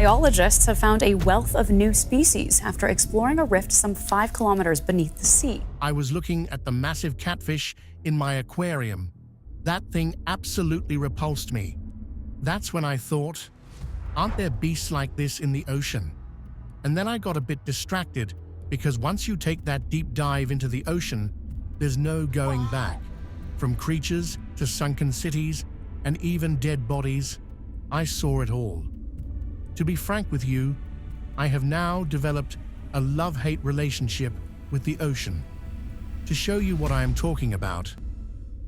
Biologists have found a wealth of new species after exploring a rift some 5 kilometers beneath the sea. I was looking at the massive catfish in my aquarium. That thing absolutely repulsed me. That's when I thought, aren't there beasts like this in the ocean? And then I got a bit distracted because once you take that deep dive into the ocean, there's no going back. From creatures to sunken cities and even dead bodies, I saw it all. To be frank with you, I have now developed a love-hate relationship with the ocean. To show you what I am talking about,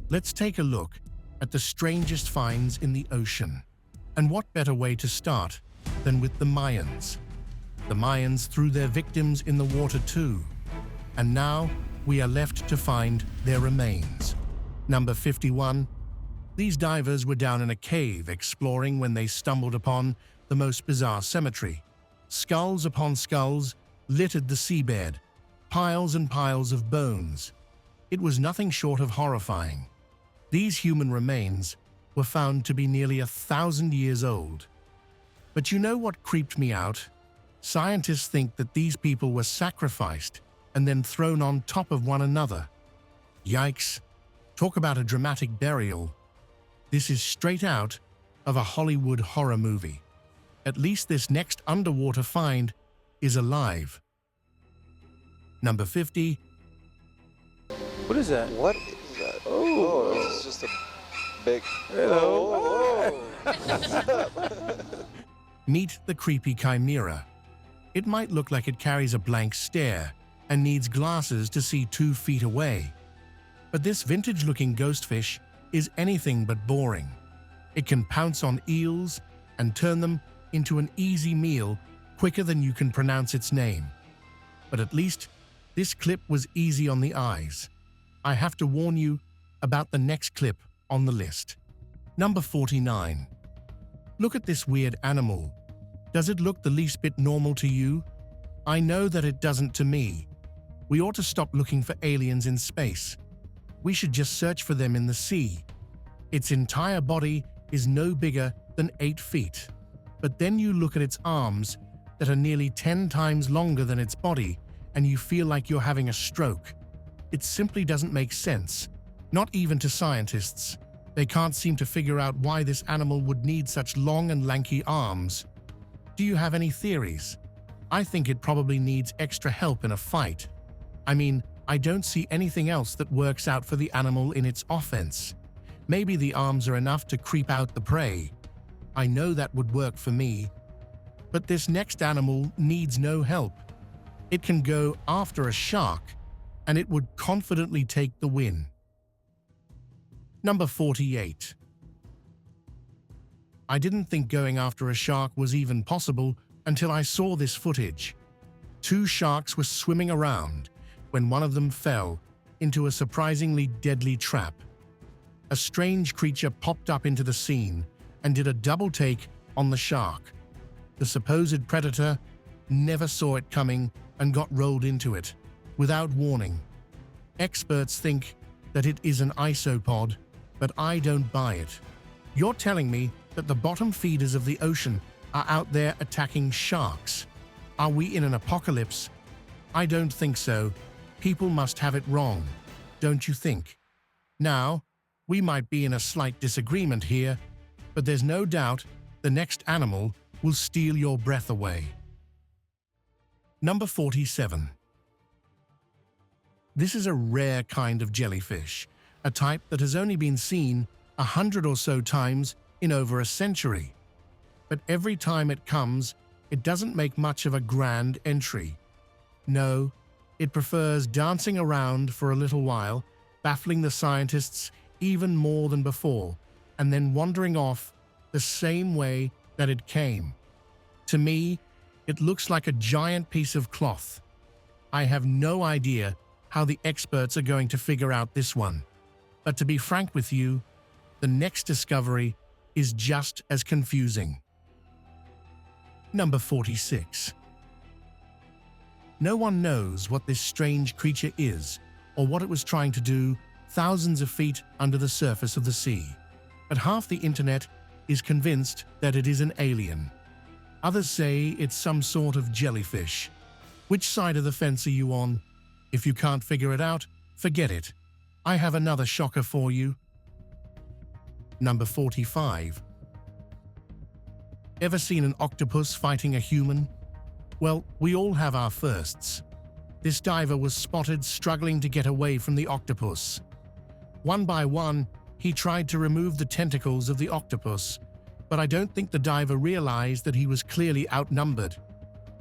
let's take a look at the strangest finds in the ocean. And what better way to start than with the Mayans? The Mayans threw their victims in the water too. And now we are left to find their remains. Number 51. These divers were down in a cave exploring when they stumbled upon the most bizarre cemetery. Skulls upon skulls littered the seabed, piles and piles of bones. It was nothing short of horrifying. These human remains were found to be nearly 1,000 years old. But you know what creeped me out? Scientists think that these people were sacrificed and then thrown on top of one another. Yikes! Talk about a dramatic burial. This is straight out of a Hollywood horror movie. At least this next underwater find is alive. Number 50. What is that? What is that? Oh, it's just a big... Hello. Meet the creepy chimera. It might look like it carries a blank stare and needs glasses to see 2 feet away. But this vintage-looking ghostfish is anything but boring. It can pounce on eels and turn them into an easy meal quicker than you can pronounce its name. But at least this clip was easy on the eyes. I have to warn you about the next clip on the list. Number 49. Look at this weird animal. Does it look the least bit normal to you? I know that it doesn't to me. We ought to stop looking for aliens in space. We should just search for them in the sea. Its entire body is no bigger than 8 feet. But then you look at its arms that are nearly 10 times longer than its body, and you feel like you're having a stroke. It simply doesn't make sense, not even to scientists. They can't seem to figure out why this animal would need such long and lanky arms. Do you have any theories? I think it probably needs extra help in a fight. I mean, I don't see anything else that works out for the animal in its offense. Maybe the arms are enough to creep out the prey. I know that would work for me. But this next animal needs no help. It can go after a shark, and it would confidently take the win. Number 48. I didn't think going after a shark was even possible until I saw this footage. 2 sharks were swimming around when one of them fell into a surprisingly deadly trap. A strange creature popped up into the scene and did a double take on the shark. The supposed predator never saw it coming and got rolled into it without warning. Experts think that it is an isopod, but I don't buy it. You're telling me that the bottom feeders of the ocean are out there attacking sharks? Are we in an apocalypse? I don't think so. People must have it wrong, don't you think? Now, we might be in a slight disagreement here, but there's no doubt the next animal will steal your breath away. Number 47. This is a rare kind of jellyfish, a type that has only been seen 100 or so times in over a century. But every time it comes, it doesn't make much of a grand entry. No, it prefers dancing around for a little while, baffling the scientists even more than before, and then wandering off the same way that it came. To me, it looks like a giant piece of cloth. I have no idea how the experts are going to figure out this one. But to be frank with you, the next discovery is just as confusing. Number 46. No one knows what this strange creature is or what it was trying to do thousands of feet under the surface of the sea. But half the internet is convinced that it is an alien. Others say it's some sort of jellyfish. Which side of the fence are you on? If you can't figure it out, forget it. I have another shocker for you. Number 45. Ever seen an octopus fighting a human? Well, we all have our firsts. This diver was spotted struggling to get away from the octopus. One by one, he tried to remove the tentacles of the octopus, but I don't think the diver realized that he was clearly outnumbered.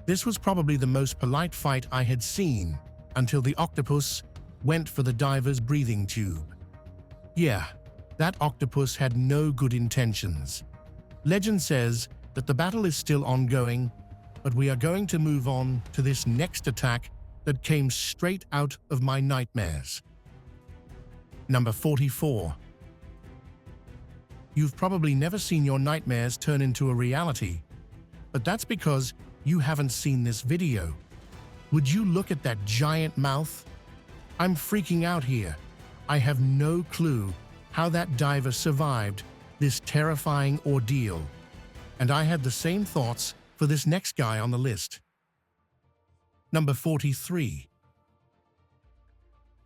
This was probably the most polite fight I had seen until the octopus went for the diver's breathing tube. Yeah, that octopus had no good intentions. Legend says that the battle is still ongoing, but we are going to move on to this next attack that came straight out of my nightmares. Number 44. You've probably never seen your nightmares turn into a reality, but that's because you haven't seen this video. Would you look at that giant mouth? I'm freaking out here. I have no clue how that diver survived this terrifying ordeal. And I had the same thoughts for this next guy on the list. Number 43.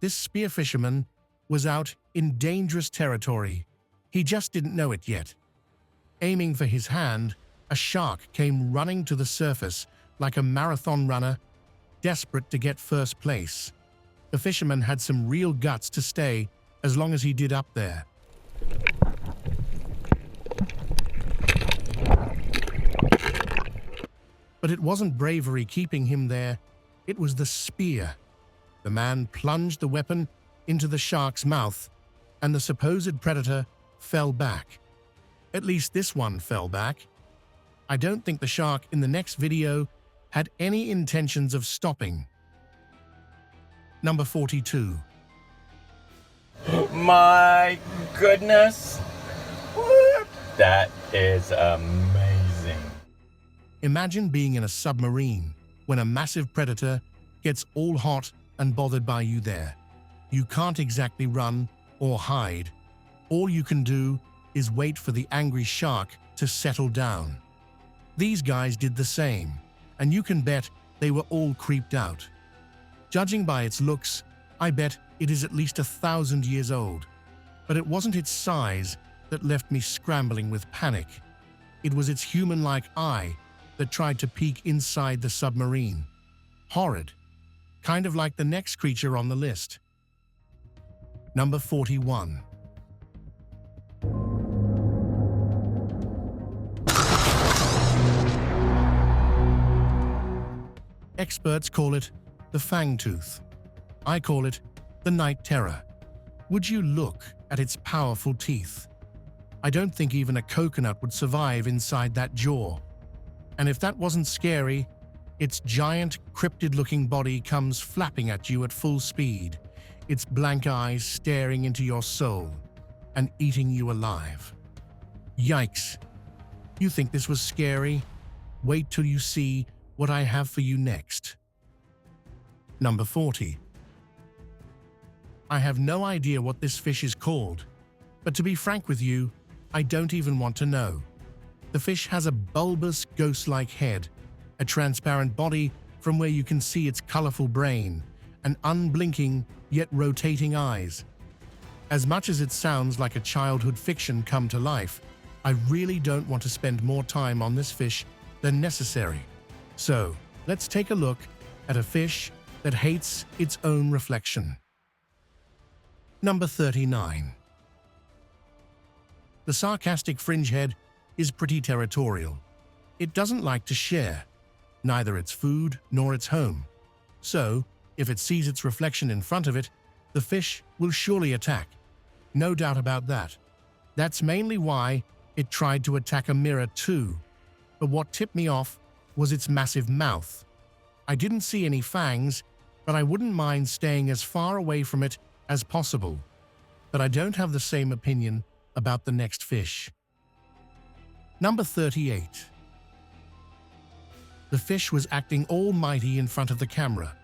This spear fisherman was out in dangerous territory. He just didn't know it yet. Aiming for his hand, a shark came running to the surface like a marathon runner, desperate to get first place. The fisherman had some real guts to stay as long as he did up there. But it wasn't bravery keeping him there, it was the spear. The man plunged the weapon into the shark's mouth, and the supposed predator fell back. At least this one fell back. I don't think the shark in the next video had any intentions of stopping. Number 42. My goodness. That is amazing. Imagine being in a submarine when a massive predator gets all hot and bothered by you there. You can't exactly run or hide. All you can do is wait for the angry shark to settle down. These guys did the same, and you can bet they were all creeped out. Judging by its looks, I bet it is at least 1,000 years old. But it wasn't its size that left me scrambling with panic. It was its human-like eye that tried to peek inside the submarine. Horrid. Kind of like the next creature on the list. Number 41. Experts call it the fangtooth. I call it the night terror. Would you look at its powerful teeth? I don't think even a coconut would survive inside that jaw. And if that wasn't scary, its giant, cryptid-looking body comes flapping at you at full speed, its blank eyes staring into your soul and eating you alive. Yikes! You think this was scary? Wait till you see what I have for you next. Number 40. I have no idea what this fish is called, but to be frank with you, I don't even want to know. The fish has a bulbous, ghost-like head, a transparent body from where you can see its colorful brain, and unblinking yet rotating eyes. As much as it sounds like a childhood fiction come to life, I really don't want to spend more time on this fish than necessary. So, let's take a look at a fish that hates its own reflection. Number 39. The sarcastic fringehead is pretty territorial. It doesn't like to share, neither its food nor its home. So, if it sees its reflection in front of it, the fish will surely attack. No doubt about that. That's mainly why it tried to attack a mirror too. But what tipped me off was its massive mouth. I didn't see any fangs, but I wouldn't mind staying as far away from it as possible. But I don't have the same opinion about the next fish. Number 38. The fish was acting almighty in front of the camera,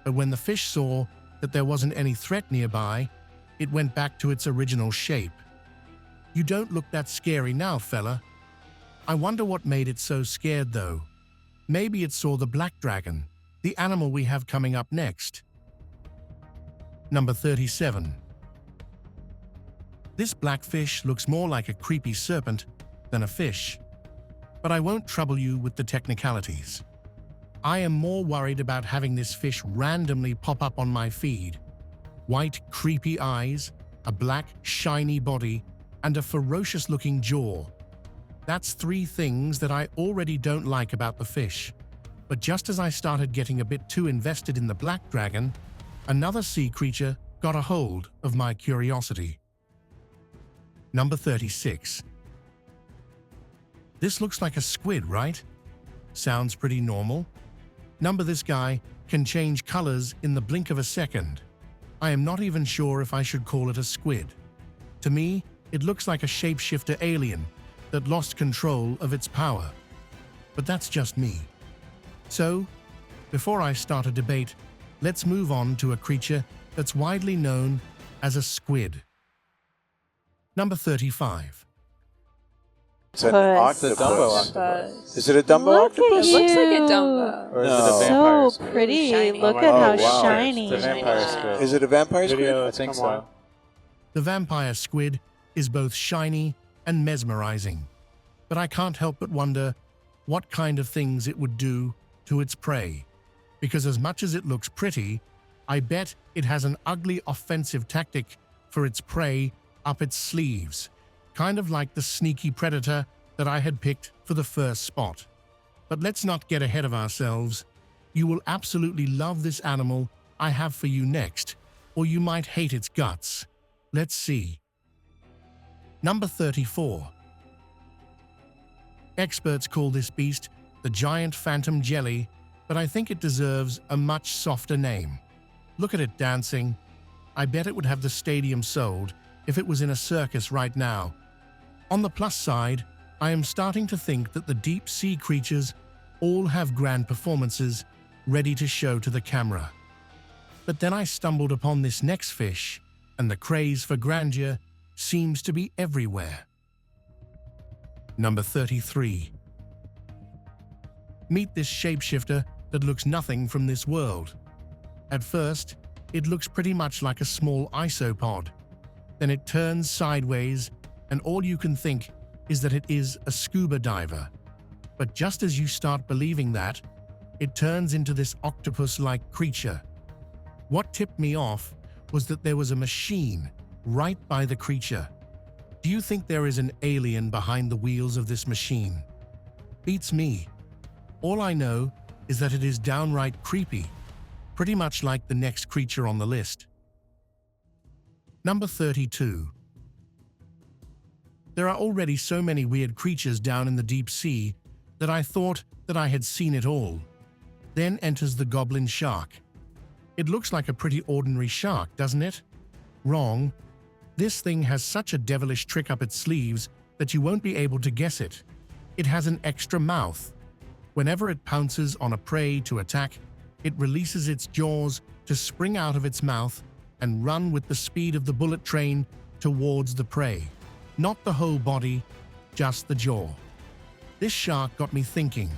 but when the fish saw that there wasn't any threat nearby, it went back to its original shape. You don't look that scary now, fella. I wonder what made it so scared though. Maybe it saw the black dragon, the animal we have coming up next. Number 37. This blackfish looks more like a creepy serpent than a fish, but I won't trouble you with the technicalities. I am more worried about having this fish randomly pop up on my feed. White, creepy eyes, a black, shiny body, and a ferocious-looking jaw. That's three things that I already don't like about the fish. But just as I started getting a bit too invested in the black dragon, another sea creature got a hold of my curiosity. Number 36. This looks like a squid, right? Sounds pretty normal. This guy can change colors in the blink of a second. I am not even sure if I should call it a squid. To me, it looks like a shapeshifter alien that lost control of its power. But that's just me. So, before I start a debate, let's move on to a creature that's widely known as a squid. Number 35. It's an It's a octopus. Dumbo octopus. Is it a Dumbo Look octopus? at It looks like a you. Dumbo. Or is No. it a vampire So squid? pretty. Shiny. Look Oh at my how God. shiny. It's a vampire squid. Is it a vampire squid? Video, I think Come so. on. The vampire squid is both shiny and mesmerizing, but I can't help but wonder what kind of things it would do to its prey. Because as much as it looks pretty, I bet it has an ugly offensive tactic for its prey up its sleeves, kind of like the sneaky predator that I had picked for the first spot. But let's not get ahead of ourselves. You will absolutely love this animal I have for you next, or you might hate its guts. Let's see. Number 34. Experts call this beast the giant phantom jelly, but I think it deserves a much softer name. Look at it dancing. I bet it would have the stadium sold if it was in a circus right now. On the plus side, I am starting to think that the deep sea creatures all have grand performances ready to show to the camera. But then I stumbled upon this next fish, and the craze for grandeur seems to be everywhere. Number 33. Meet this shapeshifter that looks nothing from this world. At first, it looks pretty much like a small isopod. Then it turns sideways, and all you can think is that it is a scuba diver. But just as you start believing that, it turns into this octopus-like creature. What tipped me off was that there was a machine right by the creature. Do you think there is an alien behind the wheels of this machine? Beats me. All I know is that it is downright creepy, pretty much like the next creature on the list. Number 32. There are already so many weird creatures down in the deep sea that I thought that I had seen it all. Then enters the goblin shark. It looks like a pretty ordinary shark, doesn't it? Wrong. This thing has such a devilish trick up its sleeves that you won't be able to guess it. It has an extra mouth. Whenever it pounces on a prey to attack, it releases its jaws to spring out of its mouth and run with the speed of the bullet train towards the prey. Not the whole body, just the jaw. This shark got me thinking,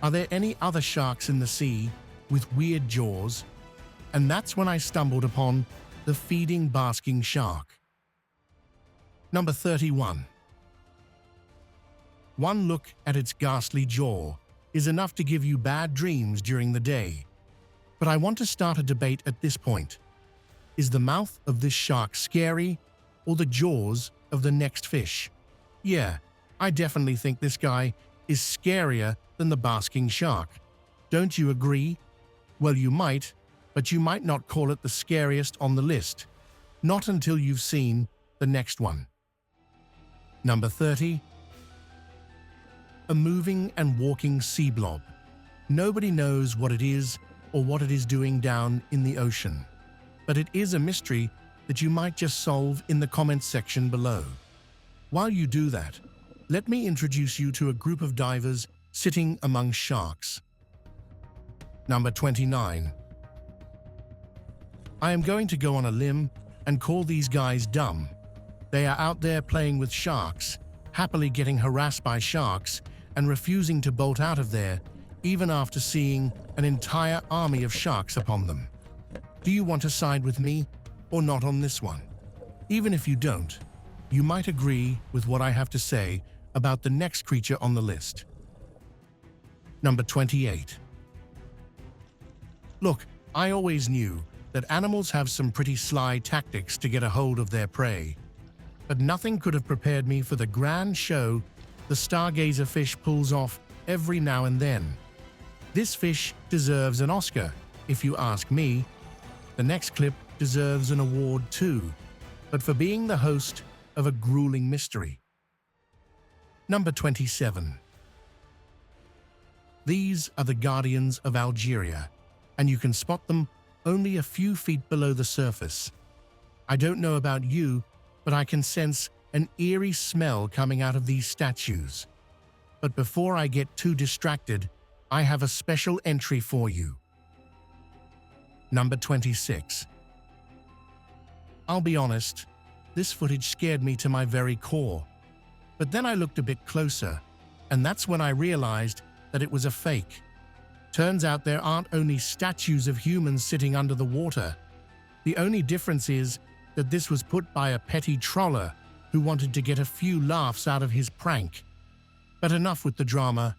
are there any other sharks in the sea with weird jaws? And that's when I stumbled upon the feeding basking shark. Number 31. One look at its ghastly jaw is enough to give you bad dreams during the day. But I want to start a debate at this point. Is the mouth of this shark scary, or the jaws of the next fish? Yeah, I definitely think this guy is scarier than the basking shark. Don't you agree? Well, you might, but you might not call it the scariest on the list. Not until you've seen the next one. Number 30. A moving and walking sea blob. Nobody knows what it is or what it is doing down in the ocean. But it is a mystery that you might just solve in the comments section below. While you do that, let me introduce you to a group of divers sitting among sharks. Number 29. I am going to go on a limb and call these guys dumb. They are out there playing with sharks happily getting harassed by sharks and refusing to bolt out of there, even after seeing an entire army of sharks upon them. Do you want to side with me or not on this one? Even if you don't, you might agree with what I have to say about the next creature on the list. Number 28. Look, I always knew that animals have some pretty sly tactics to get a hold of their prey, but nothing could have prepared me for the grand show the stargazer fish pulls off every now and then. This fish deserves an Oscar, if you ask me. The next clip deserves an award too, but for being the host of a grueling mystery. Number 27. These are the guardians of Algeria, and you can spot them only a few feet below the surface. I don't know about you, but I can sense an eerie smell coming out of these statues. But before I get too distracted, I have a special entry for you. Number 26. I'll be honest, this footage scared me to my very core. But then I looked a bit closer, and that's when I realized that it was a fake. Turns out there aren't only statues of humans sitting under the water. The only difference is that this was put by a petty troller who wanted to get a few laughs out of his prank. But enough with the drama.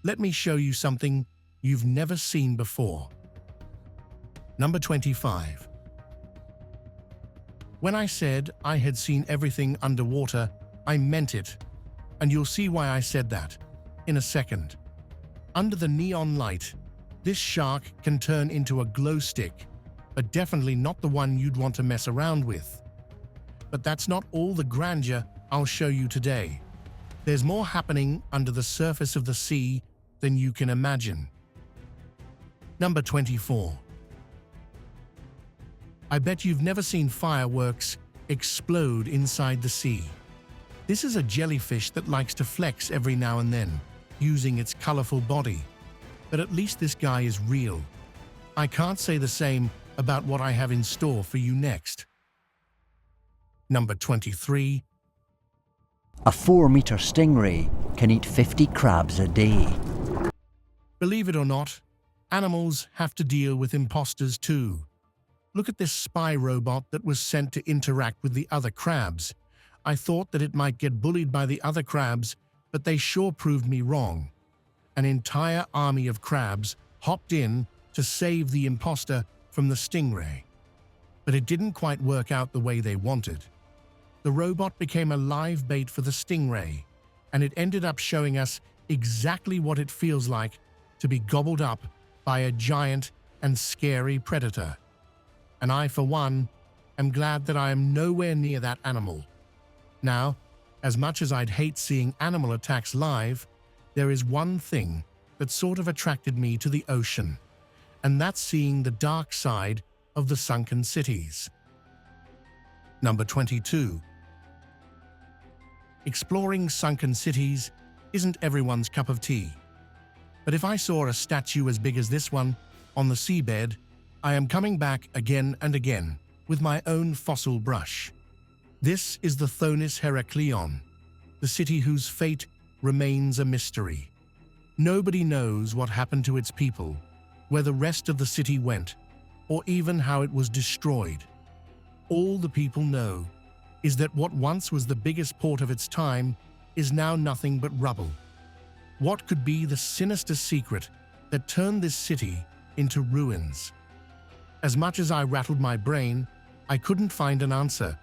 Let me show you something you've never seen before. Number 25. When I said I had seen everything underwater, I meant it. And you'll see why I said that in a second. Under the neon light, this shark can turn into a glow stick, but definitely not the one you'd want to mess around with. But that's not all the grandeur I'll show you today. There's more happening under the surface of the sea than you can imagine. Number 24. I bet you've never seen fireworks explode inside the sea. This is a jellyfish that likes to flex every now and then, using its colorful body. But at least this guy is real. I can't say the same about what I have in store for you next. Number 23. A 4-meter stingray can eat 50 crabs a day. Believe it or not, animals have to deal with imposters too. Look at this spy robot that was sent to interact with the other crabs. I thought that it might get bullied by the other crabs, but they sure proved me wrong. An entire army of crabs hopped in to save the imposter from the stingray. But it didn't quite work out the way they wanted. The robot became a live bait for the stingray, and it ended up showing us exactly what it feels like to be gobbled up by a giant and scary predator. And I, for one, am glad that I am nowhere near that animal. Now, as much as I'd hate seeing animal attacks live, there is one thing that sort of attracted me to the ocean, and that's seeing the dark side of the sunken cities. Number 22. Exploring sunken cities isn't everyone's cup of tea. But if I saw a statue as big as this one on the seabed, I am coming back again and again with my own fossil brush. This is the Thonis Heraklion, the city whose fate remains a mystery. Nobody knows what happened to its people, where the rest of the city went, or even how it was destroyed. All the people know is that what once was the biggest port of its time is now nothing but rubble. What could be the sinister secret that turned this city into ruins? As much as I rattled my brain, I couldn't find an answer.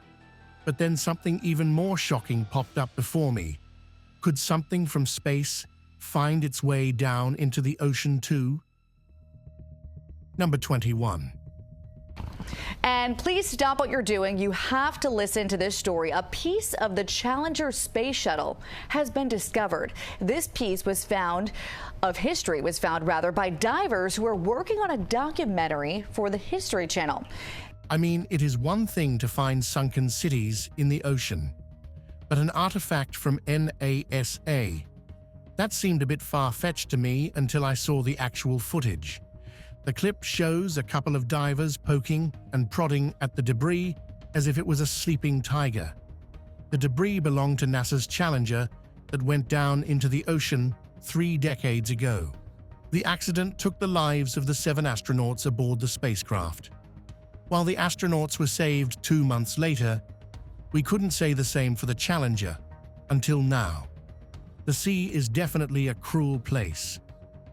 But then something even more shocking popped up before me. Could something from space find its way down into the ocean too? Number 21. And please stop what you're doing. You have to listen to this story. A piece of the Challenger space shuttle has been discovered. This piece was found by divers who are working on a documentary for the History Channel. I mean, it is one thing to find sunken cities in the ocean, but an artifact from NASA. That seemed a bit far-fetched to me until I saw the actual footage. The clip shows a couple of divers poking and prodding at the debris as if it was a sleeping tiger. The debris belonged to NASA's Challenger that went down into the ocean 3 decades ago. The accident took the lives of the 7 astronauts aboard the spacecraft. While the astronauts were saved 2 months later, we couldn't say the same for the Challenger until now. The sea is definitely a cruel place.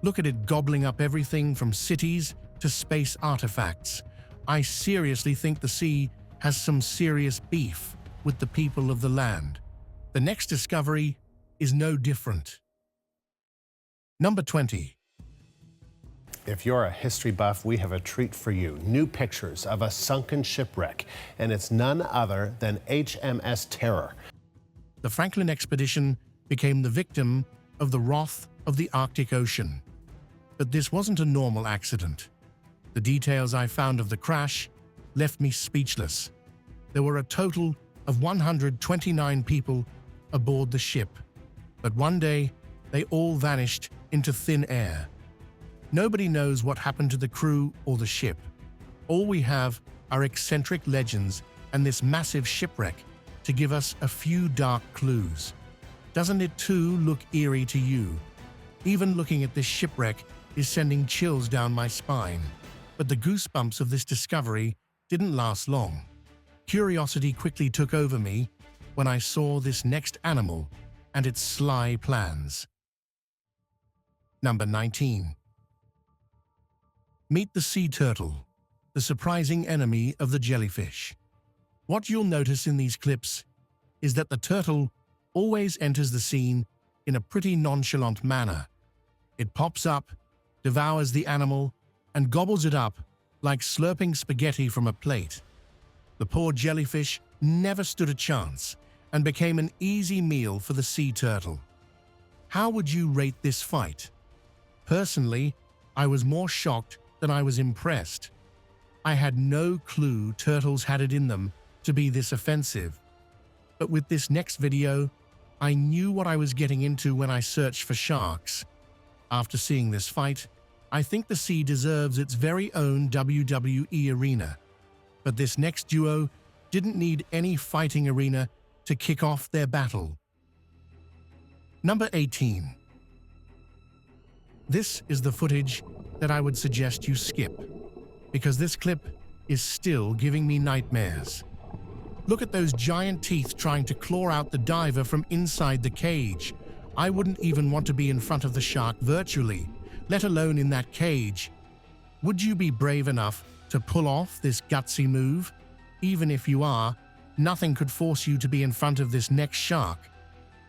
Look at it gobbling up everything from cities to space artifacts. I seriously think the sea has some serious beef with the people of the land. The next discovery is no different. Number 20. If you're a history buff, we have a treat for you. New pictures of a sunken shipwreck, and it's none other than HMS Terror. The Franklin expedition became the victim of the wrath of the Arctic Ocean. But this wasn't a normal accident. The details I found of the crash left me speechless. There were a total of 129 people aboard the ship, but one day they all vanished into thin air. Nobody knows what happened to the crew or the ship. All we have are eccentric legends and this massive shipwreck to give us a few dark clues. Doesn't it too look eerie to you? Even looking at this shipwreck is sending chills down my spine. But the goosebumps of this discovery didn't last long. Curiosity quickly took over me when I saw this next animal and its sly plans. Number 19. Meet the sea turtle, the surprising enemy of the jellyfish. What you'll notice in these clips is that the turtle always enters the scene in a pretty nonchalant manner. It pops up, devours the animal, and gobbles it up like slurping spaghetti from a plate. The poor jellyfish never stood a chance and became an easy meal for the sea turtle. How would you rate this fight? Personally, I was more shocked than I was impressed. I had no clue turtles had it in them to be this offensive. But with this next video, I knew what I was getting into when I searched for sharks. After seeing this fight, I think the sea deserves its very own WWE arena. But this next duo didn't need any fighting arena to kick off their battle. Number 18. This is the footage that I would suggest you skip, because this clip is still giving me nightmares. Look at those giant teeth trying to claw out the diver from inside the cage. I wouldn't even want to be in front of the shark virtually, let alone in that cage. Would you be brave enough to pull off this gutsy move? Even if you are, nothing could force you to be in front of this next shark.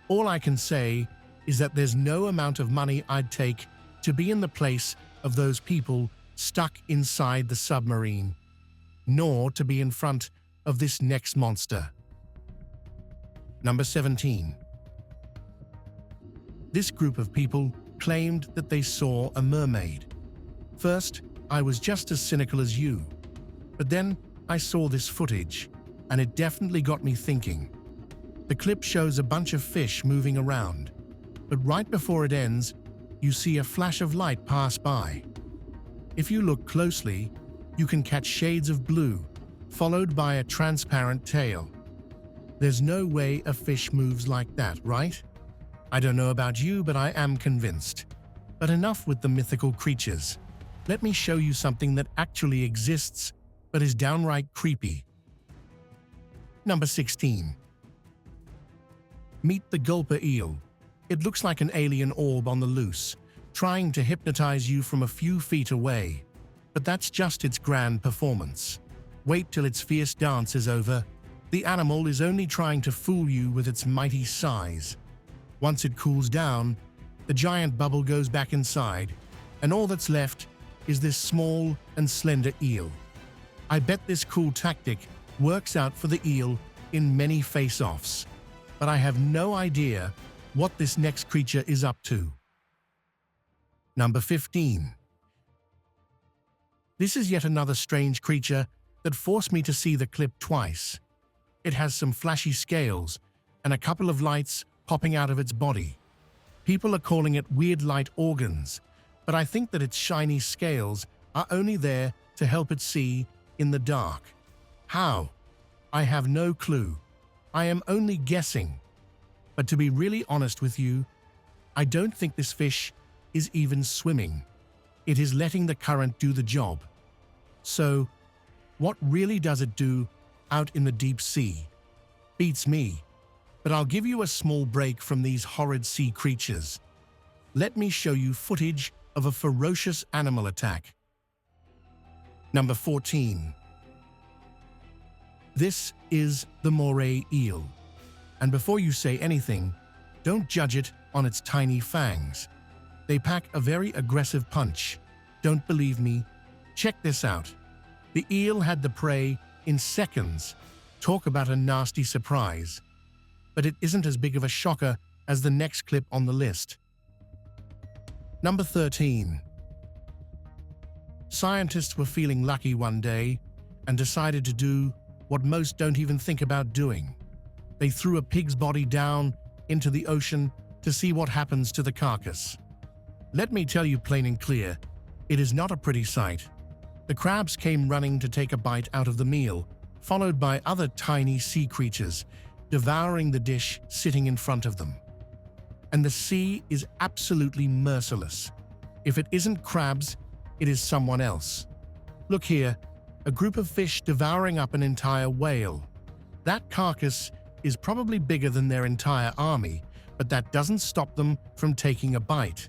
All I can say is that there's no amount of money I'd take to be in the place of those people stuck inside the submarine, nor to be in front of this next monster. Number 17. This group of people claimed that they saw a mermaid. First, I was just as cynical as you, but then I saw this footage, and it definitely got me thinking. The clip shows a bunch of fish moving around, but right before it ends, you see a flash of light pass by. If you look closely, you can catch shades of blue, followed by a transparent tail. There's no way a fish moves like that, right? I don't know about you, but I am convinced. But enough with the mythical creatures. Let me show you something that actually exists, but is downright creepy. Number 16. Meet the gulper eel. It looks like an alien orb on the loose, trying to hypnotize you from a few feet away. But that's just its grand performance. Wait till its fierce dance is over. The animal is only trying to fool you with its mighty size. Once it cools down, the giant bubble goes back inside, and all that's left is this small and slender eel. I bet this cool tactic works out for the eel in many face-offs, but I have no idea what this next creature is up to. Number 15. This is yet another strange creature that forced me to see the clip twice. It has some flashy scales and a couple of lights popping out of its body. People are calling it weird light organs, but I think that its shiny scales are only there to help it see in the dark. How? I have no clue. I am only guessing. But to be really honest with you, I don't think this fish is even swimming. It is letting the current do the job. So, what really does it do out in the deep sea? Beats me. But I'll give you a small break from these horrid sea creatures. Let me show you footage of a ferocious animal attack. Number 14. This is the moray eel. And before you say anything, don't judge it on its tiny fangs. They pack a very aggressive punch. Don't believe me? Check this out. The eel had the prey in seconds. Talk about a nasty surprise. But it isn't as big of a shocker as the next clip on the list. Number 13. Scientists were feeling lucky one day and decided to do what most don't even think about doing. They threw a pig's body down into the ocean to see what happens to the carcass. Let me tell you plain and clear, it is not a pretty sight. The crabs came running to take a bite out of the meal, followed by other tiny sea creatures, devouring the dish sitting in front of them. And the sea is absolutely merciless. If it isn't crabs, it is someone else. Look here, a group of fish devouring up an entire whale. That carcass is probably bigger than their entire army, but that doesn't stop them from taking a bite.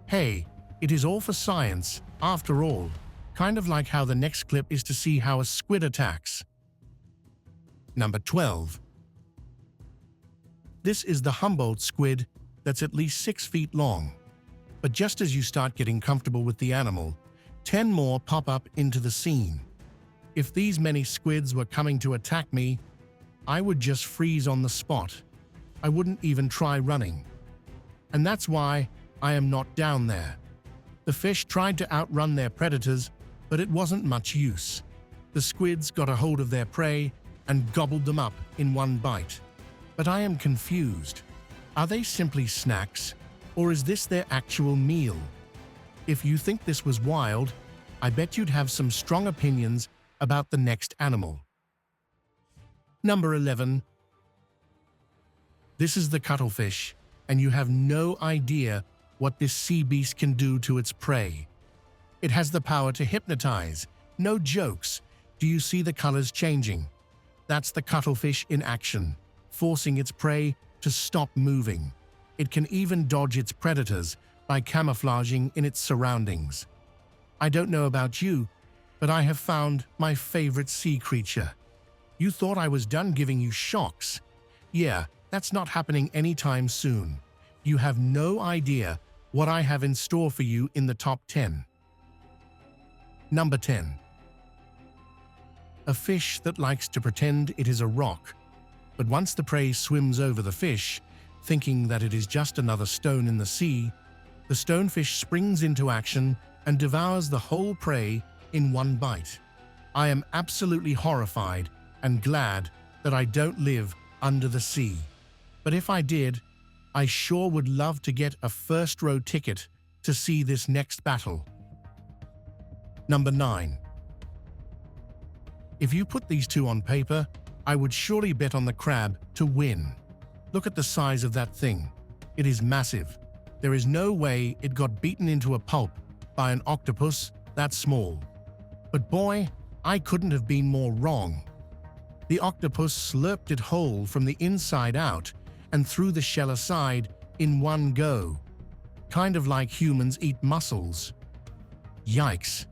Hey, it is all for science, after all, kind of like how the next clip is to see how a squid attacks. Number 12. This is the Humboldt squid that's at least 6 feet long. But just as you start getting comfortable with the animal, 10 more pop up into the scene. If these many squids were coming to attack me, I would just freeze on the spot. I wouldn't even try running. And that's why I am not down there. The fish tried to outrun their predators, but it wasn't much use. The squids got a hold of their prey and gobbled them up in one bite. But I am confused. Are they simply snacks, or is this their actual meal? If you think this was wild, I bet you'd have some strong opinions about the next animal. Number 11. This is the cuttlefish, and you have no idea what this sea beast can do to its prey. It has the power to hypnotize. No jokes. Do you see the colors changing? That's the cuttlefish in action, forcing its prey to stop moving. It can even dodge its predators by camouflaging in its surroundings. I don't know about you, but I have found my favorite sea creature. You thought I was done giving you shocks. Yeah, that's not happening anytime soon. You have no idea what I have in store for you in the top 10. Number 10. A fish that likes to pretend it is a rock, but once the prey swims over the fish, thinking that it is just another stone in the sea, the stonefish springs into action and devours the whole prey in one bite. I am absolutely horrified and glad that I don't live under the sea. But if I did, I sure would love to get a first-row ticket to see this next battle. Number 9. If you put these two on paper, I would surely bet on the crab to win. Look at the size of that thing. It is massive. There is no way it got beaten into a pulp by an octopus that small. But boy, I couldn't have been more wrong. The octopus slurped it whole from the inside out and threw the shell aside in one go. Kind of like humans eat mussels. Yikes.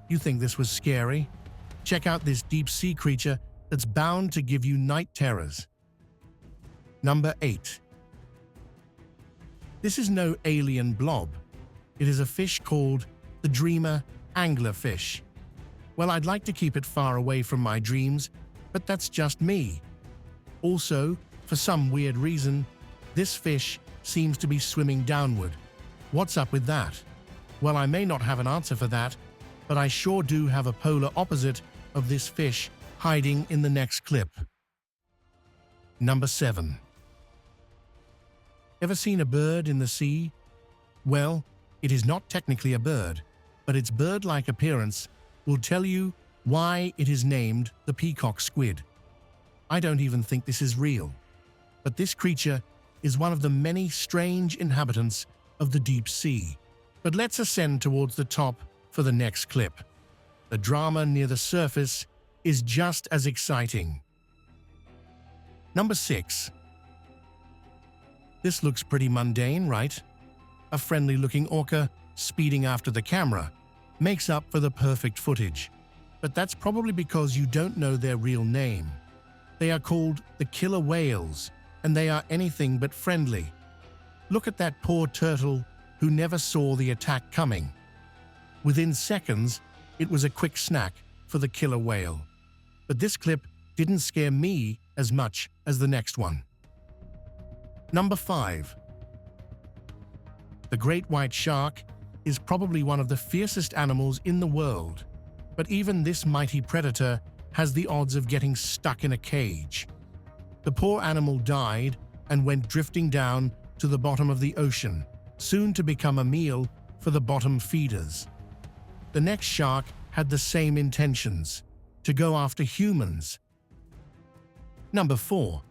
You think this was scary? Check out this deep sea creature that's bound to give you night terrors. Number 8. This is no alien blob. It is a fish called the dreamer anglerfish. Well, I'd like to keep it far away from my dreams, but that's just me. Also, for some weird reason, this fish seems to be swimming downward. What's up with that? Well, I may not have an answer for that, but I sure do have a polar opposite of this fish hiding in the next clip. Number 7. Ever seen a bird in the sea? Well, it is not technically a bird, but its bird-like appearance will tell you why it is named the peacock squid. I don't even think this is real. But this creature is one of the many strange inhabitants of the deep sea. But let's ascend towards the top for the next clip. The drama near the surface is just as exciting. Number 6. This looks pretty mundane, right? A friendly-looking orca speeding after the camera makes up for the perfect footage. But that's probably because you don't know their real name. They are called the killer whales, and they are anything but friendly. Look at that poor turtle who never saw the attack coming. Within seconds, it was a quick snack for the killer whale. But this clip didn't scare me as much as the next one. Number 5. The great white shark is probably one of the fiercest animals in the world, but even this mighty predator has the odds of getting stuck in a cage. The poor animal died and went drifting down to the bottom of the ocean, soon to become a meal for the bottom feeders. The next shark had the same intentions, to go after humans. Number 4.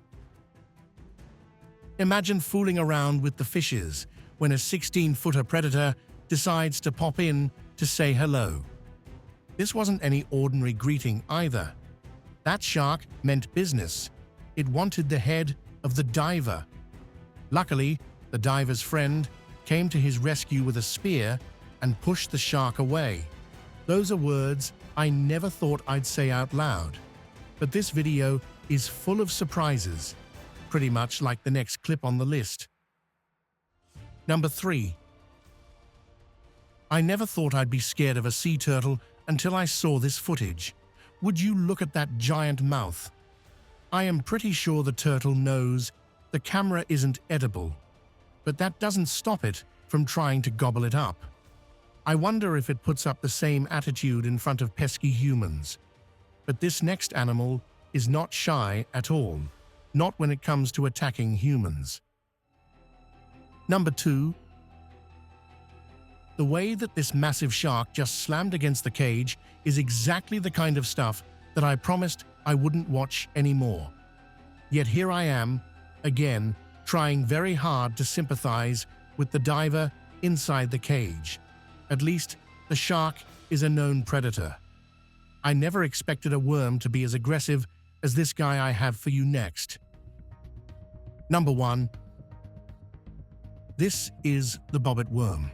Imagine fooling around with the fishes when a 16-footer predator decides to pop in to say hello. This wasn't any ordinary greeting either. That shark meant business. It wanted the head of the diver. Luckily, the diver's friend came to his rescue with a spear and pushed the shark away. Those are words I never thought I'd say out loud. But this video is full of surprises, pretty much like the next clip on the list. Number 3. I never thought I'd be scared of a sea turtle until I saw this footage. Would you look at that giant mouth? I am pretty sure the turtle knows the camera isn't edible, but that doesn't stop it from trying to gobble it up. I wonder if it puts up the same attitude in front of pesky humans. But this next animal is not shy at all, not when it comes to attacking humans. Number 2. The way that this massive shark just slammed against the cage is exactly the kind of stuff that I promised I wouldn't watch anymore. Yet here I am, again, trying very hard to sympathize with the diver inside the cage. At least, the shark is a known predator. I never expected a worm to be as aggressive as this guy I have for you next. Number 1. This is the bobbit worm.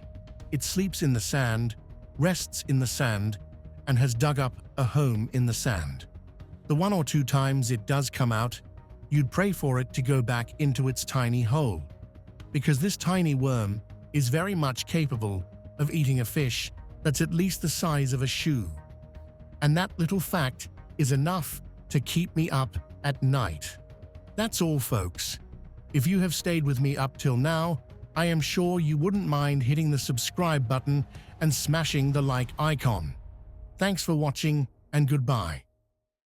It sleeps in the sand, rests in the sand, and has dug up a home in the sand. The 1 or 2 times it does come out, you'd pray for it to go back into its tiny hole, because this tiny worm is very much capable of eating a fish that's at least the size of a shoe. And that little fact is enough to keep me up at night. That's all, folks. If you have stayed with me up till now, I am sure you wouldn't mind hitting the subscribe button and smashing the like icon. Thanks for watching, and goodbye.